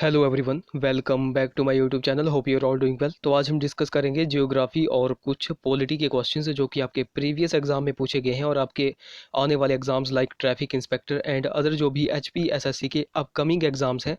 Hello everyone, welcome back to my YouTube channel. Hope you are all doing well. तो आज हम discuss करेंगे geography और कुछ पॉलिटी के क्वेश्चंस जो कि आपके प्रीवियस एग्जाम में पूछे गए हैं और आपके आने वाले exams like traffic inspector and other जो भी एचपी एसएससी के अपकमिंग एग्जाम्स हैं,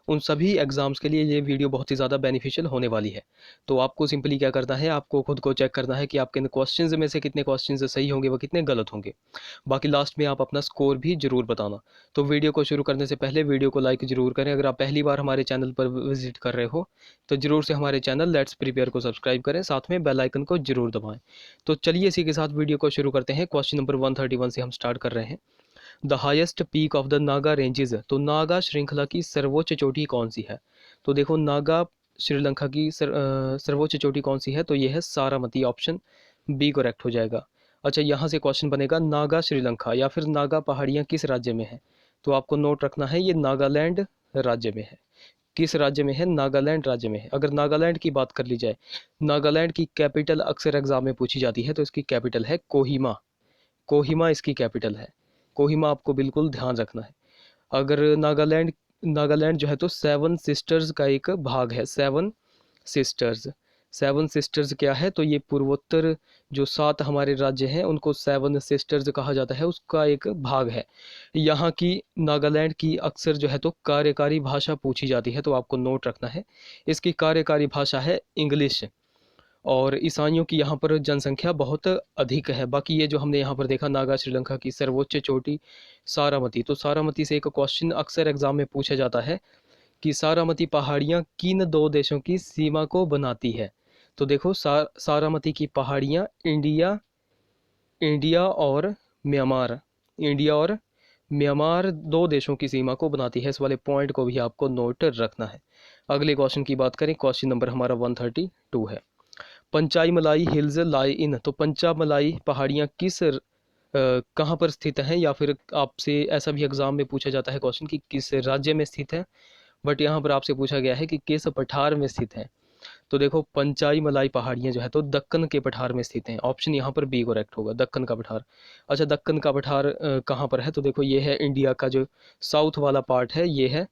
उन सभी एग्जाम्स के लिए ये वीडियो बहुत ही ज़्यादा बेनिफिशियल होने वाली है। तो आपको सिंपली क्या करना है, आपको खुद को चेक करना है कि आपके क्वेश्चन में से कितने क्वेश्चन सही होंगे व कितने गलत होंगे। बाकी लास्ट में आप अपना स्कोर भी जरूर बताना। तो वीडियो को शुरू करने से पहले वीडियो को लाइक जरूर करें। अगर आप पहली बार हमारे चैनल पर विजिट कर रहे हो तो जरूर से हमारे चैनल लेट्स प्रिपेयर को सब्सक्राइब करें, साथ में बेल आइकन को जरूर दबाएं। तो चलिए इसी के साथ वीडियो को शुरू करते हैं। क्वेश्चन नंबर 131 से हम स्टार्ट कर रहे हैं। The highest peak of the Naga ranges, तो नागा श्रृंखला की सर्वोच्च चोटी कौन सी है? तो देखो, नागा श्रीलंका की सर्वोच्च चोटी कौन सी है? तो ये है सारामती। ऑप्शन बी करेक्ट हो जाएगा। अच्छा, यहाँ से क्वेश्चन बनेगा नागा श्रीलंका या फिर नागा पहाड़ियाँ किस राज्य में है? तो आपको नोट रखना है ये नागालैंड राज्य में है। किस राज्य में है? नागालैंड राज्य में है। अगर नागालैंड की बात कर ली जाए, नागालैंड की कैपिटल अक्सर एग्जाम में पूछी जाती है, तो इसकी कैपिटल है कोहिमा। कोहिमा इसकी कैपिटल है। कोहिमा आपको बिल्कुल ध्यान रखना है। अगर नागालैंड नागालैंड जो है तो सेवन सिस्टर्स का एक भाग है। सेवन सिस्टर्स, सेवन सिस्टर्स क्या है? तो ये पूर्वोत्तर जो 7 हमारे राज्य हैं उनको सेवन सिस्टर्स कहा जाता है, उसका एक भाग है। यहाँ की नागालैंड की अक्सर जो है तो कार्यकारी भाषा पूछी जाती है, तो आपको नोट रखना है इसकी कार्यकारी भाषा है इंग्लिश। और ईसाइयों की यहाँ पर जनसंख्या बहुत अधिक है। बाकी ये जो हमने यहाँ पर देखा नागा श्रीलंका की सर्वोच्च चोटी सारामती, तो सारामती से एक क्वेश्चन अक्सर एग्जाम में पूछा जाता है कि सारामती पहाड़ियाँ किन 2 देशों की सीमा को बनाती है? तो देखो, सारामती की पहाड़ियाँ इंडिया इंडिया और म्यांमार, इंडिया और म्यांमार 2 देशों की सीमा को बनाती है। इस वाले पॉइंट को भी आपको नोट रखना है। अगले क्वेश्चन की बात करें, क्वेश्चन नंबर हमारा 132 है। पंचाई मलाई हिल्स लाई इन, तो पंचामलाई पहाड़ियाँ कहाँ पर स्थित हैं? या फिर आपसे ऐसा भी एग्जाम में पूछा जाता है क्वेश्चन कि किस राज्य में स्थित है, बट यहाँ पर आपसे पूछा गया है कि किस पठार में स्थित है। तो देखो, पंचाई मलाई पहाड़ियाँ जो है तो दक्कन के पठार में स्थित हैं। ऑप्शन यहाँ पर बी करेक्ट होगा, दक्कन का पठार। अच्छा, दक्कन का पठार कहाँ पर है? तो देखो, ये है इंडिया का जो साउथ वाला पार्ट है, ये है।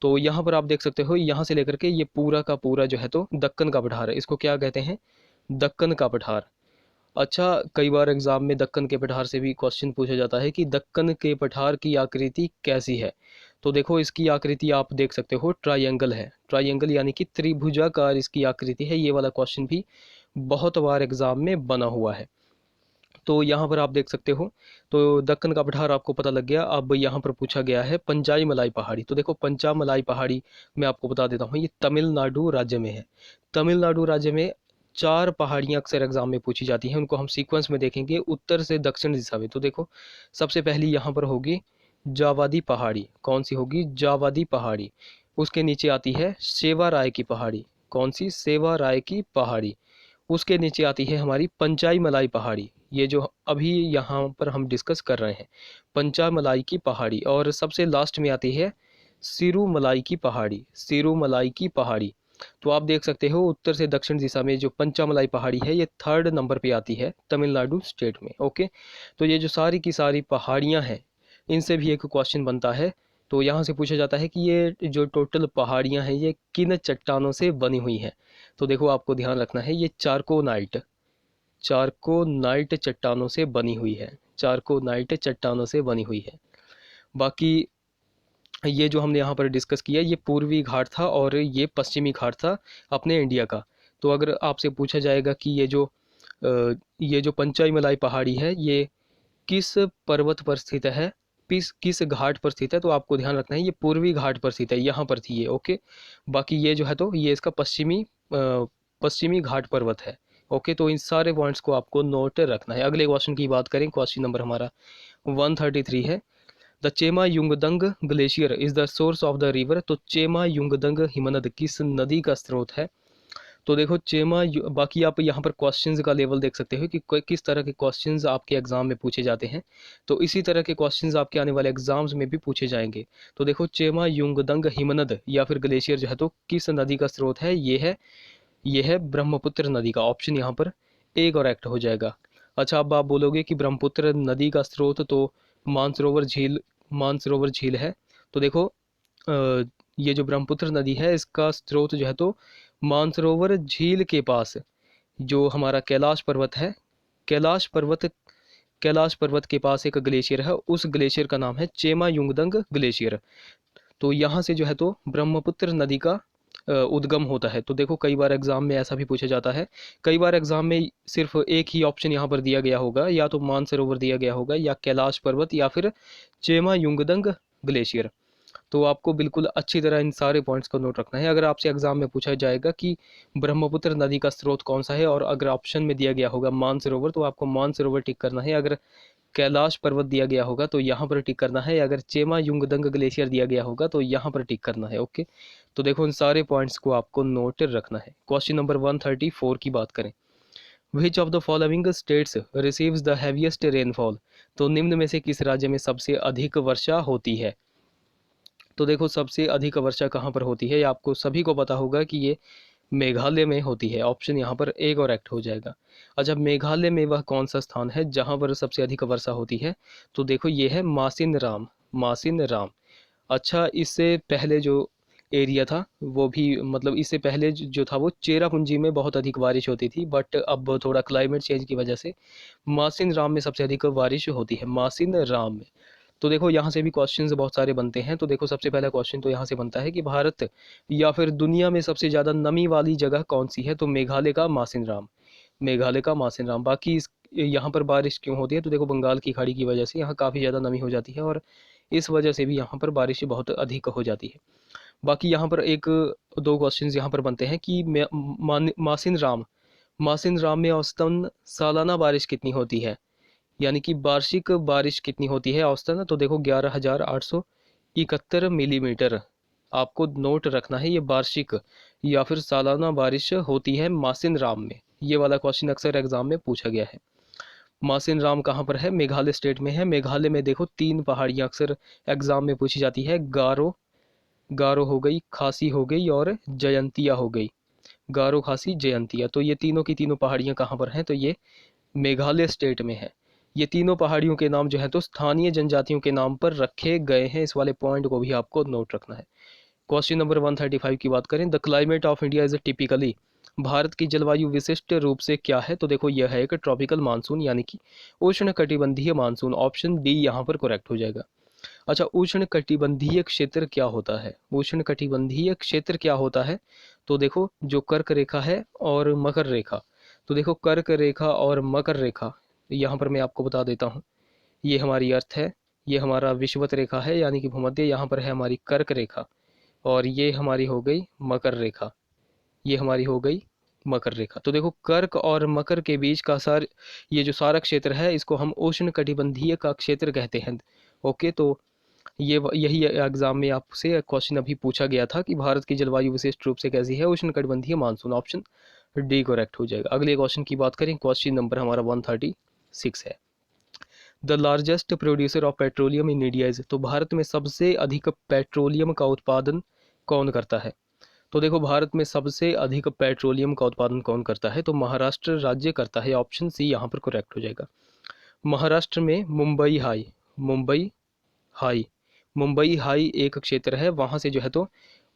तो यहाँ पर आप देख सकते हो, यहाँ से लेकर के ये पूरा का पूरा जो है तो दक्कन का पठार है। इसको क्या कहते हैं? दक्कन का पठार। अच्छा, कई बार एग्जाम में दक्कन के पठार से भी क्वेश्चन पूछा जाता है कि दक्कन के पठार की आकृति कैसी है? तो देखो, इसकी आकृति आप देख सकते हो ट्रायंगल है। ट्रायंगल यानी कि त्रिभुजाकार इसकी आकृति है। ये वाला क्वेश्चन भी बहुत बार एग्जाम में बना हुआ है। तो यहाँ पर आप देख सकते हो, तो दक्कन का पठार आपको पता लग गया। अब यहाँ पर पूछा गया है पंचाई मलाई पहाड़ी। तो देखो, पंचामलाई पहाड़ी मैं आपको बता देता हूँ, ये तमिलनाडु राज्य में है। तमिलनाडु राज्य में 4 पहाड़ियाँ अक्सर एग्जाम में पूछी जाती हैं, उनको हम सीक्वेंस में देखेंगे उत्तर से दक्षिण दिशा में। तो देखो, सबसे पहली यहाँ पर होगी जावादी पहाड़ी। कौन सी होगी? जावादी पहाड़ी। उसके नीचे आती है सेवा राय की पहाड़ी। कौन सी? सेवा राय की पहाड़ी। उसके नीचे आती है हमारी पंचाई मलाई पहाड़ी, ये जो अभी यहाँ पर हम डिस्कस कर रहे हैं, पंचामलाई की पहाड़ी। और सबसे लास्ट में आती है सिरुमलाई की पहाड़ी, सिरुमलाई की पहाड़ी। तो आप देख सकते हो उत्तर से दक्षिण दिशा में जो पंचामलाई पहाड़ी है, ये 3rd नंबर पे आती है तमिलनाडु स्टेट में। ओके, तो ये जो सारी की सारी पहाड़ियाँ हैं, इनसे भी एक क्वेश्चन बनता है। तो यहाँ से पूछा जाता है कि ये जो टोटल पहाड़ियाँ हैं, ये किन चट्टानों से बनी हुई हैं? तो देखो, आपको ध्यान रखना है ये चारकोनाइट, चारकोनाइट चट्टानों से बनी हुई है। चारकोनाइट चट्टानों से बनी हुई है। बाकी ये जो हमने यहाँ पर डिस्कस किया, ये पूर्वी घाट था और ये पश्चिमी घाट था अपने इंडिया का। तो अगर आपसे पूछा जाएगा कि ये जो पंचाई मलाई पहाड़ी है, ये किस पर्वत पर स्थित है, किस घाट पर स्थित है, तो आपको ध्यान रखना है ये पूर्वी घाट पर स्थित है, यहाँ पर थी ये। ओके, बाकी ये जो है तो ये इसका पश्चिमी घाट पर्वत है। ओके, तो इन सारे पॉइंट्स को आपको नोट रखना है। अगले क्वेश्चन की बात करें, क्वेश्चन नंबर हमारा 133 है। The Chema Yungdung glacier is the source of the river, तो चेमा युंगदंग हिमनद किस नदी का स्रोत है? तो देखो, बाकी आप यहाँ पर क्वेश्चंस का लेवल देख सकते हो कि किस तरह के क्वेश्चंस आपके एग्जाम में पूछे जाते हैं। तो इसी तरह के क्वेश्चंस आपके आने वाले एग्जाम्स में भी पूछे जाएंगे। तो देखो, चेमा युंगदंग हिमनद या फिर ग्लेशियर जो है तो किस नदी का स्रोत है? ये है ब्रह्मपुत्र नदी का। ऑप्शन यहाँ पर ए करेक्ट हो जाएगा। अच्छा, अब आप बोलोगे कि ब्रह्मपुत्र नदी का स्रोत तो मानसरोवर झील है। तो देखो, ये जो ब्रह्मपुत्र नदी है इसका स्रोत जो है तो मानसरोवर झील के पास जो हमारा कैलाश पर्वत है, कैलाश पर्वत कैलाश पर्वत के पास एक ग्लेशियर है, उस ग्लेशियर का नाम है चेमा युंगदंग ग्लेशियर। तो यहाँ से जो है तो ब्रह्मपुत्र नदी का उद्गम होता है। तो देखो कई बार एग्जाम में ऐसा भी पूछा जाता है, कई बार एग्जाम में सिर्फ एक ही ऑप्शन यहाँ पर दिया गया होगा, या तो मानसरोवर दिया गया होगा या कैलाश पर्वत या फिर चेमा युंगदंग ग्लेशियर। तो आपको बिल्कुल अच्छी तरह इन सारे पॉइंट्स को नोट रखना है। अगर आपसे एग्जाम में पूछा जाएगा कि ब्रह्मपुत्र नदी का स्रोत कौन सा है और अगर ऑप्शन में दिया गया होगा मानसरोवर तो आपको मानसरोवर टिक करना है, अगर कैलाश पर्वत दिया गया होगा तो यहाँ पर टिक करना है, अगर चेमा युंगदंग ग्लेशियर दिया गया होगा तो यहाँ पर टिक करना है। ओके, तो देखो इन सारे पॉइंट्स को आपको नोट रखना है। क्वेश्चन नंबर 134 की बात करें, which of the following states receives the heaviest rainfall. तो निम्न में से किस राज्य में सबसे अधिक वर्षा होती है। तो देखो सबसे अधिक वर्षा कहाँ पर होती है, आपको सभी को पता होगा कि ये मेघालय में होती है। ऑप्शन यहाँ पर ए करेक्ट हो जाएगा। अच्छा, मेघालय में वह कौन सा स्थान है जहाँ पर सबसे अधिक वर्षा होती है। तो देखो ये है मासिन राम, मासिन राम। अच्छा, इससे पहले जो एरिया था वो भी, मतलब इससे पहले जो था वो चेरापूंजी में बहुत अधिक बारिश होती थी, बट अब थोड़ा क्लाइमेट चेंज की वजह से मासिन राम में सबसे अधिक बारिश होती है, मासिन राम में। तो देखो यहाँ से भी क्वेश्चंस बहुत सारे बनते हैं। तो देखो सबसे पहला क्वेश्चन तो यहाँ से बनता है कि भारत या फिर दुनिया में सबसे ज़्यादा नमी वाली जगह कौन सी है। तो मेघालय का मासिन राम, मेघालय का मासिन राम। बाकी इस यहाँ पर बारिश क्यों होती है, तो देखो बंगाल की खाड़ी की वजह से यहाँ काफ़ी ज़्यादा नमी हो जाती है और इस वजह से भी यहाँ पर बारिश बहुत अधिक हो जाती है। बाकी यहाँ पर एक दो क्वेश्चन यहाँ पर बनते हैं कि मासिन राम में औसतन सालाना बारिश कितनी होती है, यानी कि वार्षिक बारिश कितनी होती है औसतन। तो देखो 11,871 मिलीमीटर। आपको नोट रखना है ये वार्षिक या फिर सालाना बारिश होती है मासिन राम में। ये वाला क्वेश्चन अक्सर एग्जाम में पूछा गया है। मासिन राम कहाँ पर है, मेघालय स्टेट में है। मेघालय में देखो 3 पहाड़ियाँ अक्सर एग्जाम में पूछी जाती है, गारो, गारो हो गई, खासी हो गई और जयंतिया हो गई। गारो, खासी, जयंतिया, तो ये तीनों की तीनों पहाड़ियाँ कहाँ पर हैं, तो ये मेघालय स्टेट में है। ये तीनों पहाड़ियों के नाम जो है तो स्थानीय जनजातियों के नाम पर रखे गए हैं। इस वाले पॉइंट को भी आपको नोट रखना है। क्वेश्चन नंबर 135 की बात करें, the climate of India is typically. Bharat की जलवायु विशिष्ट रूप से क्या है। तो देखो यह है एक ट्रॉपिकल मानसून, यानी कि उष्ण कटिबंधीय मानसून। ऑप्शन डी यहाँ पर करेक्ट हो जाएगा। अच्छा, उष्ण कटिबंधीय क्षेत्र क्या होता है, उष्ण कटिबंधीय क्षेत्र क्या होता है। तो देखो जो कर्क रेखा है और मकर रेखा। तो देखो कर्क रेखा और मकर रेखा, यहाँ पर मैं आपको बता देता हूँ, ये हमारी अर्थ है, ये हमारा विषुवत रेखा है यानी कि भूमध्य, यहाँ पर है हमारी कर्क रेखा और ये हमारी हो गई मकर रेखा, ये हमारी हो गई मकर रेखा। तो देखो कर्क और मकर के बीच का ये जो सारा क्षेत्र है इसको हम उष्ण कटिबंधीय का क्षेत्र कहते हैं। ओके, तो यही एग्जाम में आपसे क्वेश्चन अभी पूछा गया था कि भारत की जलवायु विशिष्ट रूप से कैसी है, उष्ण कटिबंधीय मानसून। ऑप्शन डी करेक्ट हो जाएगा। अगले क्वेश्चन की बात करें, क्वेश्चन नंबर हमारा 136 है, the largest producer of petroleum in India is. तो भारत में सबसे अधिक पेट्रोलियम का उत्पादन कौन करता है। तो देखो भारत में सबसे अधिक पेट्रोलियम का उत्पादन कौन करता है, तो महाराष्ट्र राज्य करता है। ऑप्शन सी यहाँ पर करेक्ट हो जाएगा। महाराष्ट्र में Mumbai high, Mumbai high, Mumbai high एक क्षेत्र है, वहाँ से जो है तो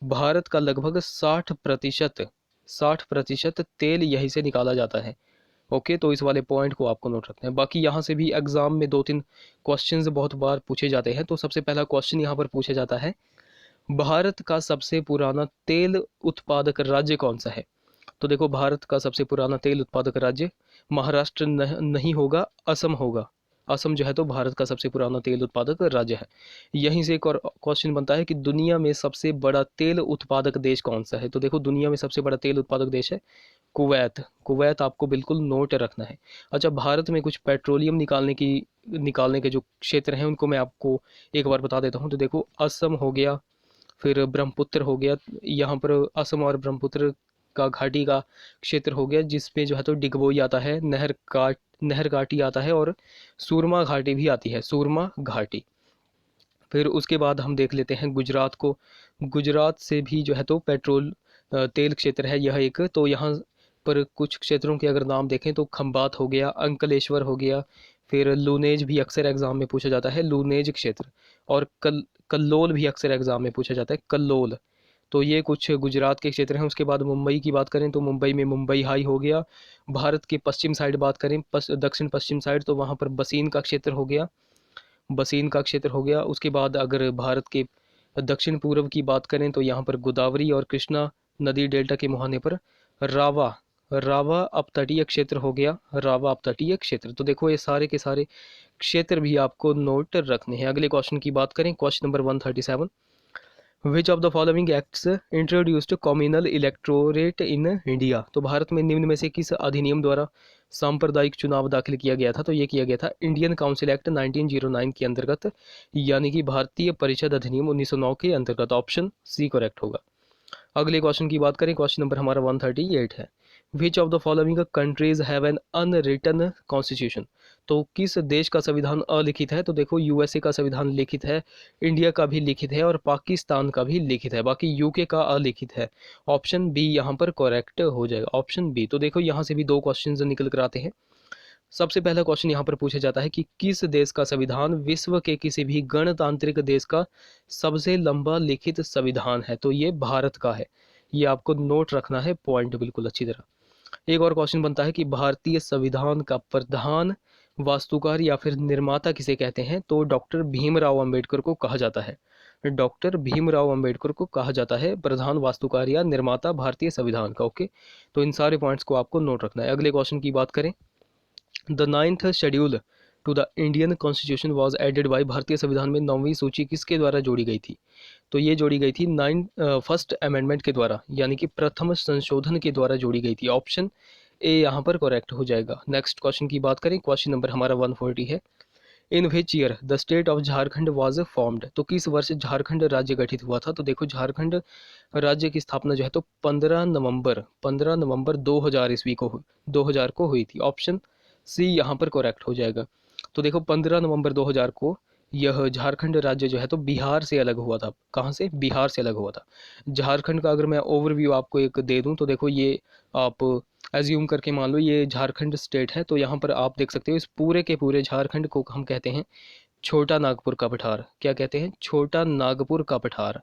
भारत का लगभग 60% तेल यहीं से निकाला जाता है। ओके, तो इस वाले पॉइंट को आपको नोट रखना है। बाकी यहाँ से भी एग्जाम में 2-3 क्वेश्चंस बहुत बार पूछे जाते हैं। तो सबसे पहला क्वेश्चन यहाँ पर पूछा जाता है, भारत का सबसे पुराना तेल उत्पादक राज्य कौन सा है। तो देखो भारत का सबसे पुराना तेल उत्पादक राज्य महाराष्ट्र नहीं होगा, असम होगा। असम जो है तो भारत का सबसे पुराना तेल उत्पादक राज्य है। यहीं से एक और क्वेश्चन बनता है कि दुनिया में सबसे बड़ा तेल उत्पादक देश कौन सा है। तो देखो दुनिया में सबसे बड़ा तेल उत्पादक देश है कुवैत। कुवैत आपको बिल्कुल नोट रखना है। अच्छा, भारत में कुछ पेट्रोलियम निकालने के जो क्षेत्र हैं उनको मैं आपको एक बार बता देता हूँ। तो देखो असम हो गया, फिर ब्रह्मपुत्र हो गया, यहाँ पर असम और ब्रह्मपुत्र का घाटी का क्षेत्र हो गया जिसमें जो है तो डिगबोई आता है, नहर घाटी आता है और सूरमा घाटी भी आती है, सूरमा घाटी। फिर उसके बाद हम देख लेते हैं गुजरात को। गुजरात से भी जो है तो तेल क्षेत्र है यह एक। तो यहाँ पर कुछ क्षेत्रों के अगर नाम देखें तो खंबात हो गया, अंकलेश्वर हो गया, फिर लूनेज भी अक्सर एग्जाम में पूछा जाता है, लूनेज क्षेत्र, और कल्लोल भी अक्सर एग्जाम में पूछा जाता है, कल्लोल। तो ये कुछ गुजरात के क्षेत्र हैं। उसके बाद मुंबई की बात करें तो मुंबई में मुंबई हाई हो गया। भारत के पश्चिम साइड बात करें, दक्षिण पश्चिम साइड, तो वहाँ पर बसीन का क्षेत्र हो गया, बसीन का क्षेत्र हो गया। उसके बाद अगर भारत के दक्षिण पूर्व की बात करें तो यहाँ पर गोदावरी और कृष्णा नदी डेल्टा के मुहाने पर रावा, रावा अपतटीय क्षेत्र हो गया, रावा अपतटीय क्षेत्र। तो देखो ये सारे के सारे क्षेत्र भी आपको नोट रखने हैं। अगले क्वेश्चन की बात करें, question number 137, which of the following acts introduced communal electorate in India. तो भारत में निम्न में से किस अधिनियम द्वारा सांप्रदायिक चुनाव दाखिल किया गया था? तो ये किया गया था इंडियन काउंसिल एक्ट 1909 के अंतर्गत, यानी कि भारतीय परिषद अधिनियम 1909 के अंतर्गत। ऑप्शन सी करेक्ट होगा। अगले क्वेश्चन की बात करें, क्वेश्चन नंबर हमारा 138 है, which of the following countries have an unwritten constitution. तो किस देश का संविधान अलिखित है? तो देखो यूएसए का संविधान लिखित है, इंडिया का भी लिखित है और पाकिस्तान का भी लिखित है, बाकी यूके का अलिखित है। ऑप्शन बी यहाँ पर करेक्ट हो जाएगा, ऑप्शन बी। तो देखो यहाँ से भी दो क्वेश्चन निकल कर आते हैं। सबसे पहला क्वेश्चन यहाँ पर पूछा जाता है कि किस देश का संविधान विश्व के किसी भी गणतांत्रिक देश का सबसे लंबा लिखित संविधान है? तो ये भारत का है। ये आपको नोट रखना है पॉइंट बिल्कुल अच्छी तरह। एक और क्वेश्चन बनता है कि भारतीय संविधान का प्रधान वास्तुकार या फिर निर्माता किसे कहते हैं? तो डॉक्टर भीमराव अंबेडकर को कहा जाता है। डॉक्टर भीमराव अंबेडकर को कहा जाता है प्रधान वास्तुकार या निर्माता भारतीय संविधान का। ओके, तो इन सारे पॉइंट्स को आपको नोट रखना है। अगले क्वेश्चन की बात करें, the ninth schedule to the Indian constitution was added by. भारतीय संविधान में 9वीं सूची किसके द्वारा जोड़ी गई थी? तो ये जोड़ी गई थी फर्स्ट अमेंडमेंट के द्वारा, यानी कि प्रथम संशोधन के द्वारा जोड़ी गई थी। ऑप्शन ए यहाँ पर करेक्ट हो जाएगा। नेक्स्ट क्वेश्चन की बात करें, क्वेश्चन नंबर हमारा 140 है, in which year the state of Jharkhand was formed. तो किस वर्ष झारखंड राज्य गठित हुआ था? तो देखो झारखंड राज्य की स्थापना जो है तो 15 नवंबर 2000 ईस्वी को 2000 को हुई थी। ऑप्शन सी यहाँ पर करेक्ट हो जाएगा। तो देखो 15 नवंबर 2000 को यह झारखंड राज्य जो है तो बिहार से अलग हुआ था। कहाँ से? बिहार से अलग हुआ था। झारखंड का अगर मैं ओवरव्यू आपको एक दे दूं तो देखो ये आप एज्यूम करके मान लो ये झारखंड स्टेट है, तो यहाँ पर आप देख सकते हो इस पूरे के पूरे झारखंड को हम कहते हैं छोटा नागपुर का पठार। क्या कहते हैं? छोटा नागपुर का पठार,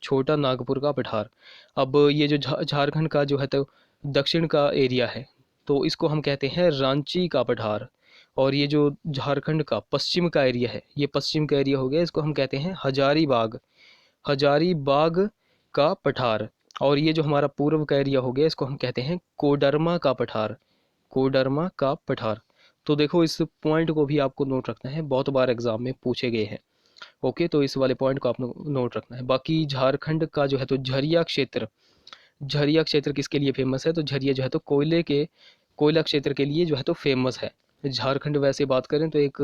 छोटा नागपुर का पठार। अब ये जो झारखंड का जो है तो दक्षिण का एरिया है तो इसको हम कहते हैं रांची का पठार, और ये जो झारखंड का पश्चिम का एरिया है, ये पश्चिम का एरिया हो गया, इसको हम कहते हैं हजारीबाग, हजारीबाग का पठार। और ये जो हमारा पूर्व का एरिया हो गया इसको हम कहते हैं कोडरमा का पठार, कोडरमा का पठार। तो देखो इस पॉइंट को भी आपको नोट रखना है, बहुत बार एग्जाम में पूछे गए हैं। ओके, तो इस वाले पॉइंट को आपको नोट रखना है। बाकी झारखंड का जो है तो झरिया क्षेत्र, झरिया क्षेत्र किसके लिए फेमस है? तो झरिया जो है तो कोयला क्षेत्र के लिए जो है तो फेमस है। झारखंड वैसे बात करें तो एक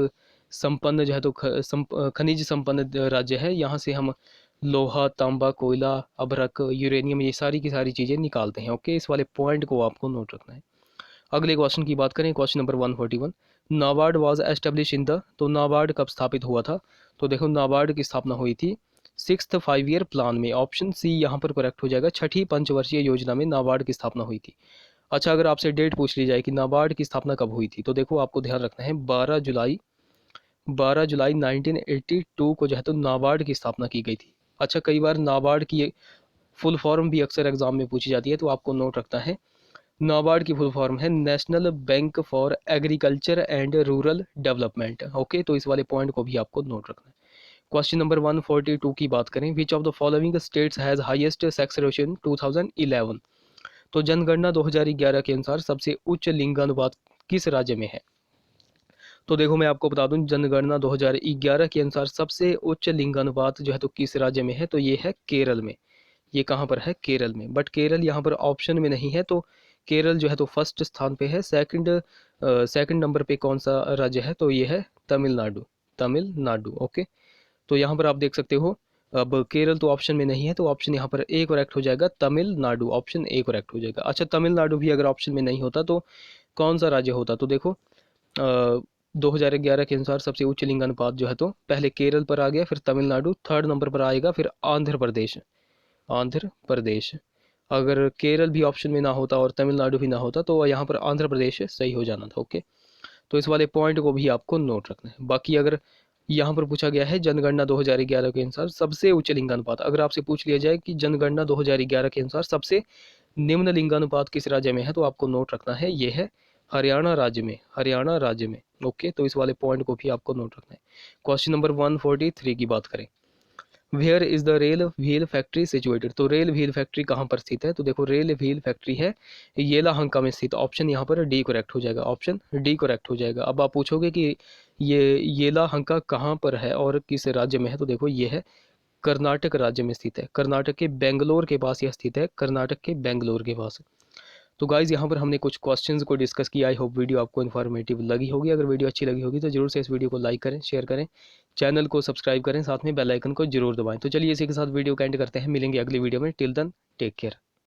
संपन्न जो है तो खनिज संपन्न राज्य है। यहाँ से हम लोहा, तांबा, कोयला, अभ्रक, यूरेनियम, ये सारी की सारी चीज़ें निकालते हैं। ओके, इस वाले पॉइंट को आपको नोट रखना है। अगले क्वेश्चन की बात करें, question number 141, NABARD was establish in the. तो नाबार्ड कब स्थापित हुआ था? तो देखो नाबार्ड की स्थापना हुई थी 6th 5 ईयर प्लान में। ऑप्शन सी यहाँ पर करेक्ट हो जाएगा, छठी पंचवर्षीय योजना में नाबार्ड की स्थापना हुई थी। अच्छा, अगर आपसे डेट पूछ ली जाए कि नाबार्ड की स्थापना कब हुई थी, तो देखो आपको ध्यान रखना है 12 जुलाई 1982 को जो है तो नाबार्ड की स्थापना की गई थी। अच्छा, कई बार नाबार्ड की फुल फॉर्म भी अक्सर एग्जाम में पूछी जाती है, तो आपको नोट रखना है नाबार्ड की फुल फॉर्म है national bank for agriculture and rural development. Okay, तो इस वाले पॉइंट को भी आपको नोट रखना है। क्वेश्चन नंबर 142 की बात करें, which of the following states has highest sex ratio in 2011। तो जनगणना 2011 के अनुसार सबसे उच्च लिंगानुपात किस राज्य में है? तो देखो मैं आपको बता दूं, जनगणना 2011 के अनुसार सबसे उच्च लिंगानुपात जो है तो किस राज्य में है? तो ये है केरल में। ये कहाँ पर है? केरल में। बट केरल यहाँ पर ऑप्शन में नहीं है, तो केरल जो है तो फर्स्ट स्थान पे है। सेकंड नंबर पे कौन सा राज्य है? तो ये है तमिलनाडु, तमिलनाडु। ओके, तो यहाँ पर आप देख सकते हो, अब केरल तो ऑप्शन में नहीं है, तो ऑप्शन यहाँ पर ए करेक्ट हो जाएगा, तमिलनाडु। ऑप्शन ए करेक्ट हो जाएगा। अच्छा, तमिलनाडु भी अगर ऑप्शन में नहीं होता तो कौन सा राज्य होता? तो देखो 2011 के अनुसार सबसे उच्च लिंगानुपात जो है तो पहले केरल पर आ गया, फिर तमिलनाडु, थर्ड नंबर पर आएगा, फिर आंध्र प्रदेश, आंध्र प्रदेश। अगर केरल भी ऑप्शन में ना होता और तमिलनाडु भी ना होता तो यहाँ पर आंध्र प्रदेश सही हो जाना था। ओके, तो इस वाले पॉइंट को भी आपको नोट रखना है। बाकी अगर यहाँ पर पूछा गया है जनगणना 2011 के अनुसार सबसे उच्च लिंगानुपात। अगर आपसे पूछ लिया जाए कि जनगणना 2011 के अनुसार सबसे निम्न लिंगानुपात किस राज्य में है, तो आपको नोट रखना है ये है हरियाणा राज्य में, हरियाणा राज्य में। ओके, तो इस वाले पॉइंट को भी आपको नोट रखना है। क्वेश्चन नंबर 143 की बात करें, where is the rail wheel factory situated. तो रेल व्हील फैक्ट्री कहाँ पर स्थित है, तो देखो रेल व्हील फैक्ट्री है येलाहंका में स्थित। ऑप्शन यहाँ पर डी करेक्ट हो जाएगा, ऑप्शन डी करेक्ट हो जाएगा। अब आप पूछोगे कि ये येलाहंका कहाँ पर है और किस राज्य में है, तो देखो ये है कर्नाटक राज्य में स्थित है, कर्नाटक के बेंगलोर के पास यह स्थित है, कर्नाटक के बेंगलोर के पास। तो गाइज यहाँ पर हमने कुछ क्वेश्चंस को डिस्कस किया। आई होप वीडियो आपको इन्फॉर्मेटिव लगी होगी। अगर वीडियो अच्छी लगी होगी तो जरूर से इस वीडियो को लाइक करें, शेयर करें, चैनल को सब्सक्राइब करें, साथ में बेल आइकन को जरूर दबाएं। तो चलिए इसी के साथ वीडियो को एंड करते हैं, मिलेंगे अगली वीडियो में। Till then take care.